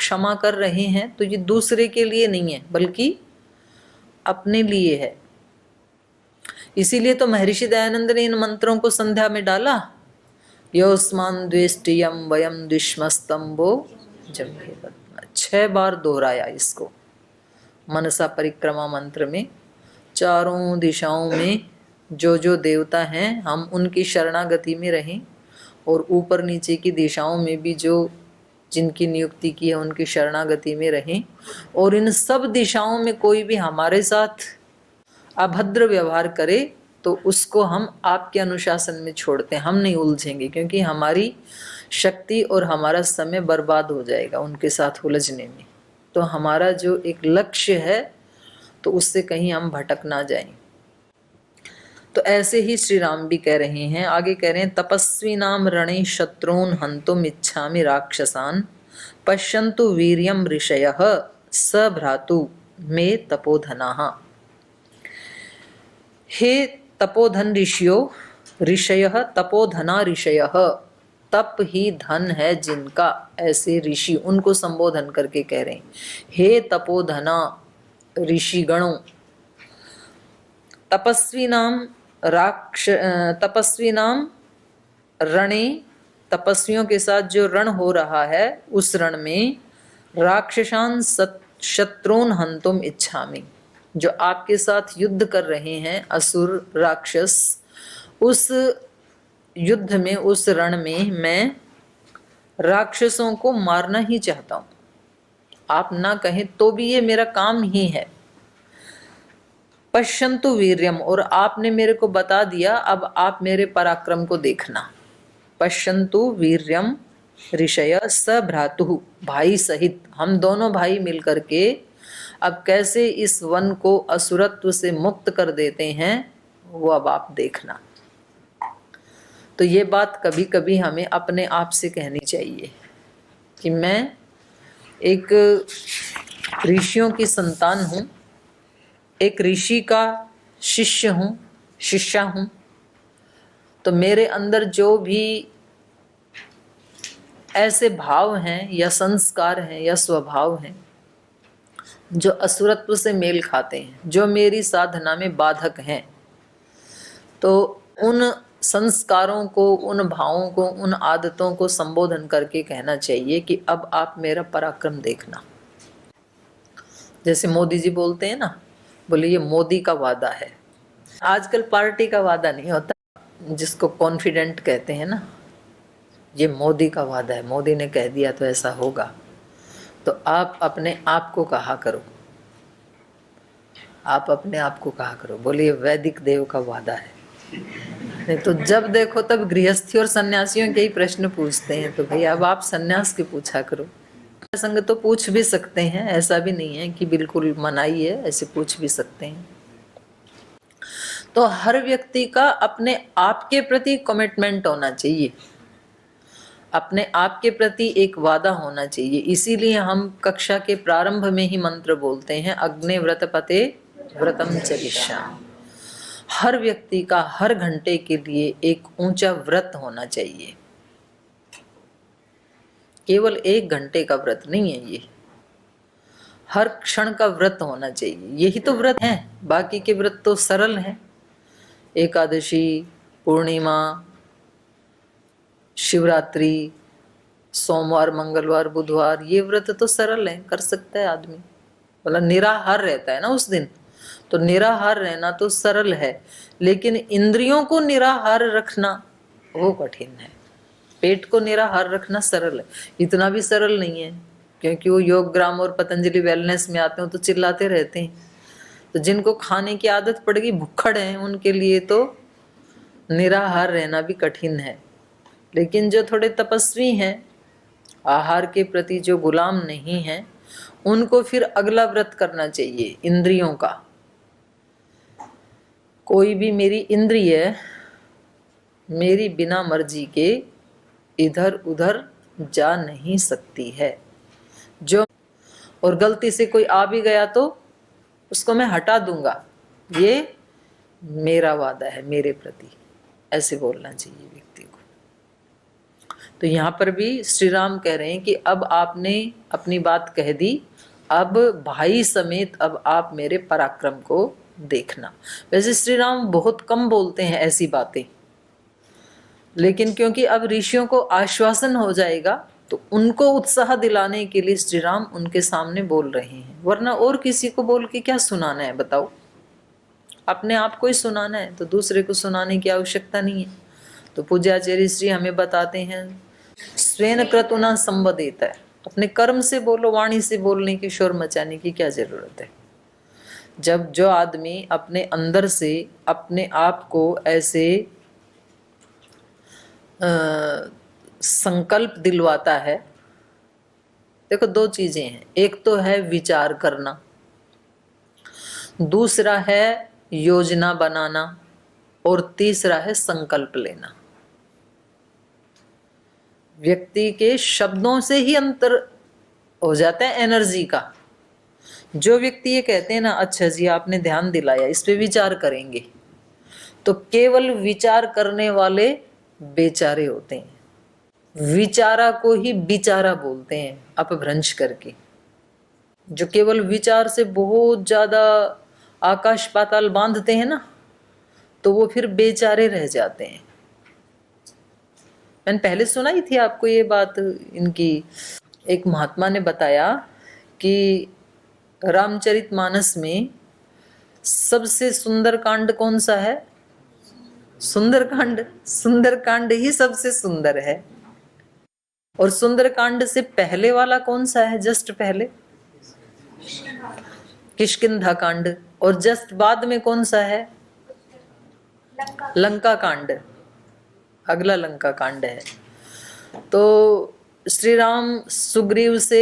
क्षमा कर रहे हैं तो ये दूसरे के लिए नहीं है बल्कि अपने लिए है। इसीलिए तो महर्षि दयानंद ने इन मंत्रों को संध्या में डाला। योस्मान द्वेष्टियम वयम द्विष्मस्तंभो जम्भे। 6 बार दोहराया इसको मनसा परिक्रमा मंत्र में। चारों दिशाओं में जो जो देवता हैं हम उनकी शरणागति में रहें, और ऊपर नीचे की दिशाओं में भी जो जिनकी नियुक्ति की है उनकी शरणागति में रहें। और इन सब दिशाओं में कोई भी हमारे साथ अभद्र व्यवहार करे तो उसको हम आपके अनुशासन में छोड़ते हैं, हम नहीं उलझेंगे, क्योंकि हमारी शक्ति और हमारा समय बर्बाद हो जाएगा उनके साथ उलझने में। तो हमारा जो एक लक्ष्य है तो उससे कहीं हम भटक ना जाएं। तो ऐसे ही श्री राम भी कह रहे हैं, आगे कह रहे हैं, तपस्वी नाम रणे शत्रून् हन्तुम् इच्छामि राक्षसान् पश्यन्तु वीर्यं ऋषयः स भ्रातु मे तपोधनाः। हे तपोधन ऋषियों, ऋषयः तपोधना ऋषयः, तप ही धन है जिनका, ऐसे ऋषि उनको संबोधन करके कह रहे हैं, हे तपोधना ऋषिगणों। तपस्वी नाम रणे, तपस्वियों के साथ जो रण हो रहा है उस रण में राक्षसान् शत्रून् हन्तुम् इच्छामि, जो आपके साथ युद्ध कर रहे हैं असुर राक्षस, उस युद्ध में उस रण में मैं राक्षसों को मारना ही चाहता हूं। आप ना कहें तो भी ये मेरा काम ही है। पश्यन्तु वीर्यम, और आपने मेरे को बता दिया, अब आप मेरे पराक्रम को देखना। पश्यन्तु वीर्यम ऋषय स भ्रातु, भाई सहित हम दोनों भाई मिलकर के अब कैसे इस वन को असुरत्व से मुक्त कर देते हैं वो अब आप देखना। तो ये बात कभी कभी हमें अपने आप से कहनी चाहिए कि मैं एक ऋषियों की संतान हूँ, एक ऋषि का शिष्य हूँ, शिष्या हूँ। तो मेरे अंदर जो भी ऐसे भाव हैं या संस्कार हैं या स्वभाव हैं जो असुरत्व से मेल खाते हैं, जो मेरी साधना में बाधक हैं, तो उन संस्कारों को, उन भावों को, उन आदतों को संबोधन करके कहना चाहिए कि अब आप मेरा पराक्रम देखना। जैसे मोदी जी बोलते हैं ना, बोले ये मोदी का वादा है। आजकल पार्टी का वादा नहीं होता, जिसको कॉन्फिडेंट कहते हैं ना, ये मोदी का वादा है, मोदी ने कह दिया तो ऐसा होगा। तो आप अपने आप को कहा करो, आप अपने आप को कहा करो, बोलिए वैदिक देव का वादा है। नहीं तो जब देखो तब गृहस्थी और सन्यासियों के ही प्रश्न पूछते हैं, तो भाई अब आप सन्यास की पूछा करो। संग तो पूछ भी सकते हैं, ऐसा भी नहीं है कि बिल्कुल मनाही है, ऐसे पूछ भी सकते हैं। तो हर व्यक्ति का अपने आप के प्रति कमिटमेंट होना चाहिए, अपने आप के प्रति एक वादा होना चाहिए। इसीलिए हम कक्षा के प्रारंभ में ही मंत्र बोलते हैं, अग्ने व्रत पते व्रतम चरिष्यामि। हर व्यक्ति का हर घंटे के लिए एक ऊंचा व्रत होना चाहिए। केवल 1 घंटे का व्रत नहीं है ये, हर क्षण का व्रत होना चाहिए। यही तो व्रत है, बाकी के व्रत तो सरल हैं। एकादशी, पूर्णिमा, शिवरात्रि, सोमवार, मंगलवार, बुधवार, ये व्रत तो सरल है, कर सकता है आदमी। मतलब निराहार रहता है ना उस दिन, तो निराहार रहना तो सरल है, लेकिन इंद्रियों को निराहार रखना वो कठिन है। पेट को निराहार रखना सरल है, इतना भी सरल नहीं है, क्योंकि वो योग ग्राम और पतंजलि वेलनेस में आते हैं तो चिल्लाते रहते हैं। तो जिनको खाने की आदत पड़ गई, भुक्खड़ हैं, उनके लिए तो निराहार रहना भी कठिन है। लेकिन जो थोड़े तपस्वी हैं, आहार के प्रति जो गुलाम नहीं हैं, उनको फिर अगला व्रत करना चाहिए इंद्रियों का। कोई भी मेरी इंद्रिय मेरी बिना मर्जी के इधर उधर जा नहीं सकती है। जो और गलती से कोई आ भी गया तो उसको मैं हटा दूंगा, ये मेरा वादा है मेरे प्रति, ऐसे बोलना चाहिए व्यक्ति को। तो यहाँ पर भी श्री राम कह रहे हैं कि अब आपने अपनी बात कह दी, अब भाई समेत अब आप मेरे पराक्रम को देखना। वैसे श्री राम बहुत कम बोलते हैं ऐसी बातें, लेकिन क्योंकि अब ऋषियों को आश्वासन हो जाएगा तो उनको उत्साह दिलाने के लिए श्री राम उनके सामने बोल रहे हैं, वरना और किसी को बोल के क्या सुनाना है बताओ। अपने आप को ही सुनाना है तो दूसरे को सुनाने की आवश्यकता नहीं है। तो पूज्याचार्य श्री हमें बताते हैं स्वेन क्रतुना संवदेत है, अपने कर्म से बोलो, वाणी से बोलने की, शोर मचाने की क्या जरूरत है। जब जो आदमी अपने अंदर से अपने आप को ऐसे संकल्प दिलवाता है, देखो दो चीजें हैं, एक तो है विचार करना, दूसरा है योजना बनाना, और तीसरा है संकल्प लेना। व्यक्ति के शब्दों से ही अंतर हो जाता है एनर्जी का। जो व्यक्ति ये कहते हैं ना, अच्छा जी आपने ध्यान दिलाया, इस पे विचार करेंगे, तो केवल विचार करने वाले बेचारे होते हैं। विचारा को ही बिचारा बोलते हैं अपभ्रंश करके। जो केवल विचार से बहुत ज्यादा आकाश पाताल बांधते हैं ना, तो वो फिर बेचारे रह जाते हैं। मैंने पहले सुनाई थी आपको ये बात इनकी। एक महात्मा ने बताया कि रामचरितमानस में सबसे सुंदर कांड कौन सा है? सुंदरकांड। सुंदरकांड ही सबसे सुंदर है। और सुंदरकांड से पहले वाला कौन सा है? जस्ट पहले किष्किंधा कांड। और जस्ट बाद में कौन सा है? लंका कांड। अगला लंका कांड है। तो श्री राम सुग्रीव से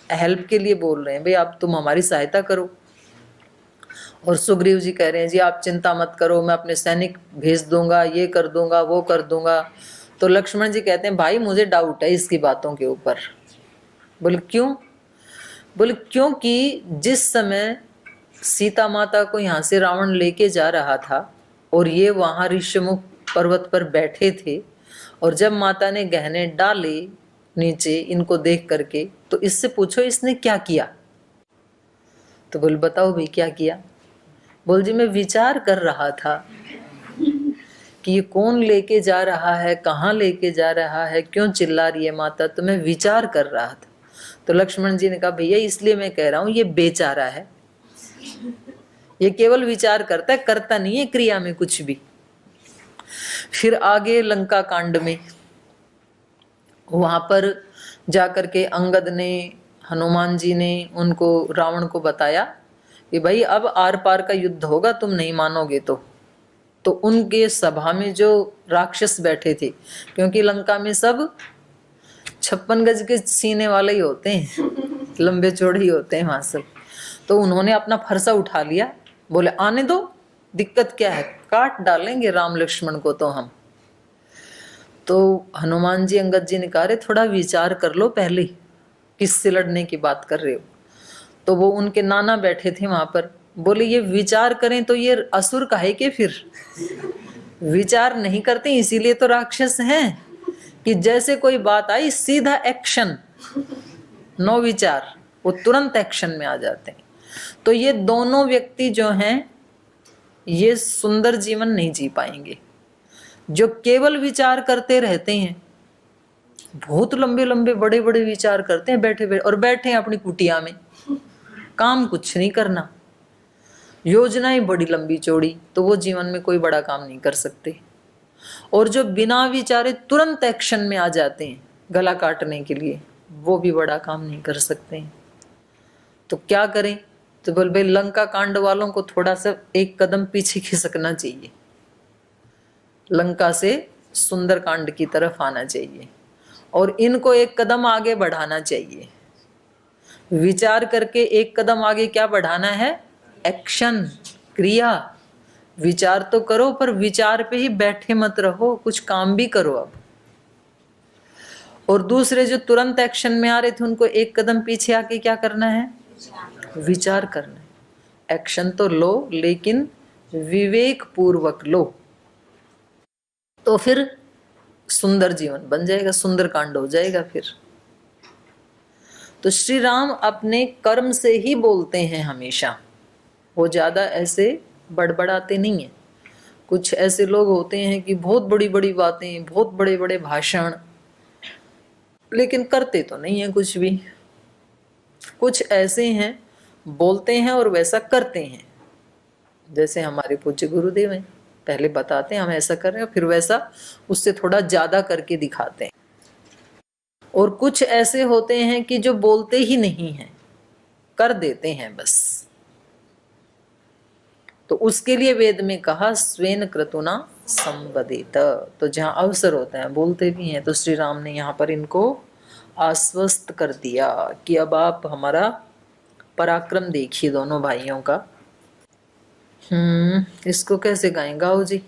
हेल्प के लिए बोल रहे हैं, भाई आप तुम हमारी सहायता करो। और सुग्रीव जी कह रहे हैं जी आप चिंता मत करो, मैं अपने सैनिक भेज दूंगा, ये कर दूंगा, वो कर दूंगा। तो लक्ष्मण जी कहते हैं भाई मुझे डाउट है इसकी बातों के ऊपर। बोले क्यों? बोले क्योंकि जिस समय सीता माता को यहाँ से रावण लेके जा रहा था और ये वहां ऋषिमुख पर्वत पर बैठे थे, और जब माता ने गहने डाले नीचे इनको देख करके, तो इससे पूछो इसने क्या किया? तो बोल बताओ भाई क्या किया? बोल जी मैं विचार कर रहा था कि ये कौन लेके जा रहा है, कहाँ लेके जा रहा है, क्यों चिल्ला रही है माता, तो मैं विचार कर रहा था। तो लक्ष्मण जी ने कहा भैया इसलिए मैं कह रहा हूं ये बेचारा है, ये केवल विचार करता है, करता नहीं है क्रिया में कुछ भी। फिर आगे लंका कांड में वहां पर जाकर के अंगद ने, हनुमान जी ने उनको, रावण को बताया कि भाई अब आर पार का युद्ध होगा, तुम नहीं मानोगे तो उनके सभा में जो राक्षस बैठे थे, क्योंकि लंका में सब 56 गज के सीने वाले ही होते हैं, लंबे चौड़े ही होते हैं वहां सब। तो उन्होंने अपना फरसा उठा लिया, बोले आने दो, दिक्कत क्या है, काट डालेंगे राम लक्ष्मण को तो हम। तो हनुमान जी अंगद जी ने कहा रे थोड़ा विचार कर लो पहले, किससे लड़ने की बात कर रहे हो। तो वो उनके नाना बैठे थे वहां पर, बोले ये विचार करें तो ये असुर काहे के, फिर विचार नहीं करते इसीलिए तो राक्षस हैं कि जैसे कोई बात आई सीधा एक्शन, नो विचार, वो तुरंत एक्शन में आ जाते हैं। तो ये दोनों व्यक्ति जो हैं ये सुंदर जीवन नहीं जी पाएंगे। जो केवल विचार करते रहते हैं, बहुत लंबे लंबे बड़े बड़े विचार करते हैं बैठे बैठे, और बैठे हैं अपनी कुटिया में, काम कुछ नहीं करना, योजनाएं बड़ी लंबी चौड़ी, तो वो जीवन में कोई बड़ा काम नहीं कर सकते। और जो बिना विचारे तुरंत एक्शन में आ जाते हैं गला काटने के लिए, वो भी बड़ा काम नहीं कर सकते हैं। तो क्या करें? तो बोल भाई लंका कांड वालों को थोड़ा सा एक कदम पीछे खिसकना चाहिए, लंका से सुंदर कांड की तरफ आना चाहिए, और इनको एक कदम आगे बढ़ाना चाहिए। विचार करके एक कदम आगे क्या बढ़ाना है? एक्शन, क्रिया। विचार तो करो पर विचार पे ही बैठे मत रहो, कुछ काम भी करो अब। और दूसरे जो तुरंत एक्शन में आ रहे थे उनको एक कदम पीछे आके क्या करना है? विचार करना है। एक्शन तो लो लेकिन विवेक पूर्वक लो। तो फिर सुंदर जीवन बन जाएगा, सुंदर कांड हो जाएगा फिर। तो श्री राम अपने कर्म से ही बोलते हैं हमेशा, वो ज्यादा ऐसे बड़बड़ाते नहीं है। कुछ ऐसे लोग होते हैं कि बहुत बड़ी बड़ी बातें, बहुत बड़े बड़े भाषण, लेकिन करते तो नहीं है कुछ भी। कुछ ऐसे हैं बोलते हैं और वैसा करते हैं, जैसे हमारे पूज्य गुरुदेव हैं, पहले बताते हैं हम ऐसा कर रहे हैं, फिर वैसा उससे थोड़ा ज्यादा करके दिखाते हैं। और कुछ ऐसे होते हैं कि जो बोलते ही नहीं हैं, कर देते हैं बस। तो उसके लिए वेद में कहा स्वेन क्रतुना संवदित। तो जहां अवसर होता है बोलते भी हैं। तो श्री राम ने यहाँ पर इनको आश्वस्त कर दिया कि अब आप हमारा पराक्रम देखिए दोनों भाइयों का। इसको कैसे गाएं? गाओ जी।